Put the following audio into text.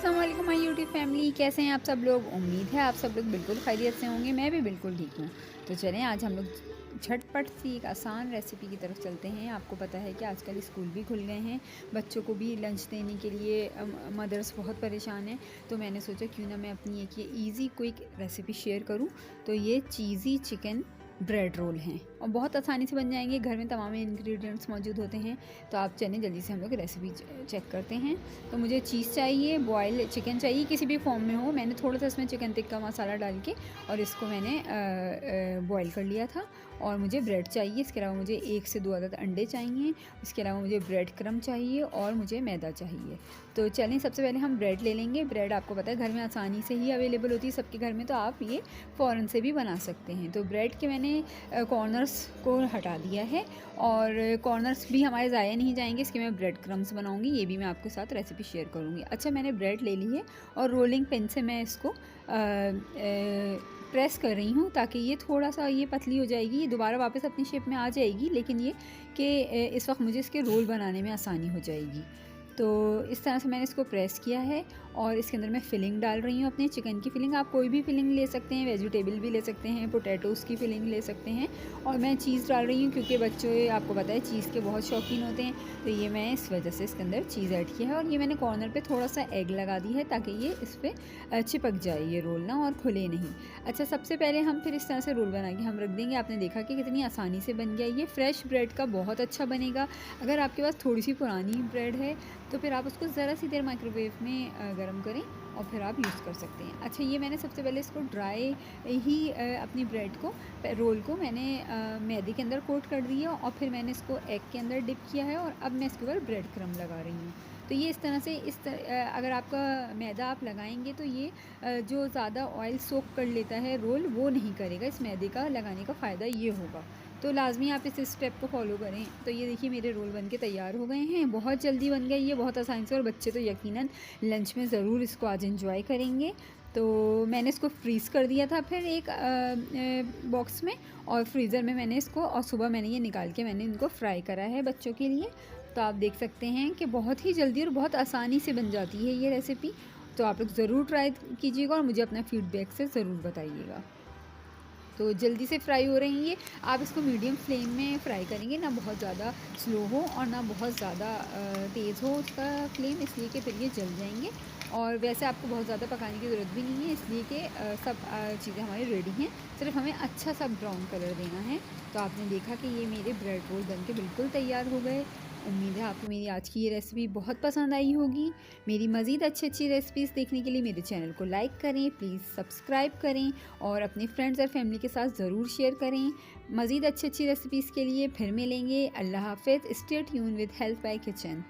अस्सलाम वालेकुम my YouTube family. कैसे हैं आप सब लोग? उम्मीद है आप सब लोग बिल्कुल खैरियत से होंगे। मैं भी बिल्कुल ठीक हूँ। तो चलें आज हम लोग झटपट सी एक आसान रेसिपी की तरफ चलते हैं। आपको पता है कि आजकल स्कूल भी खुल गए हैं, बच्चों को भी लंच देने के लिए मदर्स बहुत परेशान हैं। तो मैंने सोचा क्यों ना मैं अपनी एक ये ईज़ी क्विक रेसिपी शेयर करूँ। तो ये चीज़ी चिकन ब्रेड रोल हैं और बहुत आसानी से बन जाएंगे। घर में तमाम इंग्रेडिएंट्स मौजूद होते हैं। तो आप चलें जल्दी से हम लोग रेसिपी चेक करते हैं। तो मुझे चीज़ चाहिए, बॉयल चिकन चाहिए, किसी भी फॉर्म में हो। मैंने थोड़ा सा इसमें चिकन टिक्का मसाला डाल के और इसको मैंने बॉयल कर लिया था। और मुझे ब्रेड चाहिए, इसके अलावा मुझे 1 से 2 अदद अंडे चाहिए। इसके अलावा मुझे ब्रेड क्रम चाहिए और मुझे मैदा चाहिए। तो चलें सबसे पहले हम ब्रेड ले लेंगे। ब्रेड आपको पता है घर में आसानी से ही अवेलेबल होती है सबके घर में, तो आप ये फ़ौरन से भी बना सकते हैं। तो ब्रेड के मैंने कॉर्नर्स को हटा दिया है और कॉर्नर्स भी हमारे ज़ाया नहीं जाएंगे। इसके मैं ब्रेड क्रम्स बनाऊंगी, ये भी मैं आपके साथ रेसिपी शेयर करूंगी। अच्छा, मैंने ब्रेड ले ली है और रोलिंग पिन से मैं इसको प्रेस कर रही हूँ ताकि ये थोड़ा सा ये पतली हो जाएगी। ये दोबारा वापस अपनी शेप में आ जाएगी, लेकिन ये कि इस वक्त मुझे इसके रोल बनाने में आसानी हो जाएगी। तो इस तरह से मैंने इसको प्रेस किया है और इसके अंदर मैं फ़िलिंग डाल रही हूँ अपने चिकन की फ़िलिंग। आप कोई भी फ़िलिंग ले सकते हैं, वेजिटेबल भी ले सकते हैं, पोटैटोज़ की फ़िलिंग ले सकते हैं। और मैं चीज़ डाल रही हूँ क्योंकि बच्चों आपको पता है चीज़ के बहुत शौकीन होते हैं, तो ये मैं इस वजह से इसके अंदर चीज़ ऐड किया है। और ये मैंने कॉर्नर पर थोड़ा सा एग लगा दी है ताकि ये इस पर चिपक जाए ये रोल ना, और खुले नहीं। अच्छा, सबसे पहले हम फिर इस तरह से रोल बना के हम रख देंगे। आपने देखा कि कितनी आसानी से बन गया। ये फ्रेश ब्रेड का बहुत अच्छा बनेगा। अगर आपके पास थोड़ी सी पुरानी ब्रेड है तो फिर आप उसको ज़रा सी देर माइक्रोवेव में गर्म करें और फिर आप यूज़ कर सकते हैं। अच्छा, ये मैंने सबसे पहले इसको ड्राई ही अपनी ब्रेड को रोल को मैंने मैदे के अंदर कोट कर दिया और फिर मैंने इसको एग के अंदर डिप किया है और अब मैं इसके ऊपर ब्रेड क्रम्ब लगा रही हूँ। तो ये इस तरह से अगर आपका मैदा आप लगाएंगे तो ये जो ज़्यादा ऑयल सोक कर लेता है रोल, वो नहीं करेगा। इस मैदे का लगाने का फ़ायदा ये होगा। तो लाजमी आप इस स्टेप को फॉलो करें। तो ये देखिए मेरे रोल बन के तैयार हो गए हैं। बहुत जल्दी बन गए ये, बहुत आसानी से, और बच्चे तो यकीनन लंच में ज़रूर इसको आज एंजॉय करेंगे। तो मैंने इसको फ्रीज़ कर दिया था फिर एक बॉक्स में, और फ्रीज़र में मैंने इसको, और सुबह मैंने ये निकाल के मैंने इनको फ्राई करा है बच्चों के लिए। तो आप देख सकते हैं कि बहुत ही जल्दी और बहुत आसानी से बन जाती है ये रेसिपी। तो आप लोग ज़रूर ट्राई कीजिएगा और मुझे अपना फ़ीडबैक से ज़रूर बताइएगा। तो जल्दी से फ्राई हो रही हैं ये। आप इसको मीडियम फ्लेम में फ्राई करेंगे, ना बहुत ज़्यादा स्लो हो और ना बहुत ज़्यादा तेज़ हो उसका फ्लेम, इसलिए कि फिर ये जल जाएंगे। और वैसे आपको बहुत ज़्यादा पकाने की ज़रूरत भी नहीं है, इसलिए कि सब चीज़ें हमारी रेडी हैं। सिर्फ हमें अच्छा सा ब्राउन कलर देना है। तो आपने देखा कि ये मेरे ब्रेड रोल बनके बिल्कुल तैयार हो गए। उम्मीद है आपको मेरी आज की ये रेसिपी बहुत पसंद आई होगी। मेरी मज़ीद अच्छी रेसिपीज़ देखने के लिए मेरे चैनल को लाइक करें, प्लीज़ सब्सक्राइब करें और अपने फ्रेंड्स और फैमिली के साथ ज़रूर शेयर करें। मज़ीद अच्छी रेसिपीज़ के लिए फिर मिलेंगे। अल्लाह हाफ़िज़। Stay tune with health by kitchen.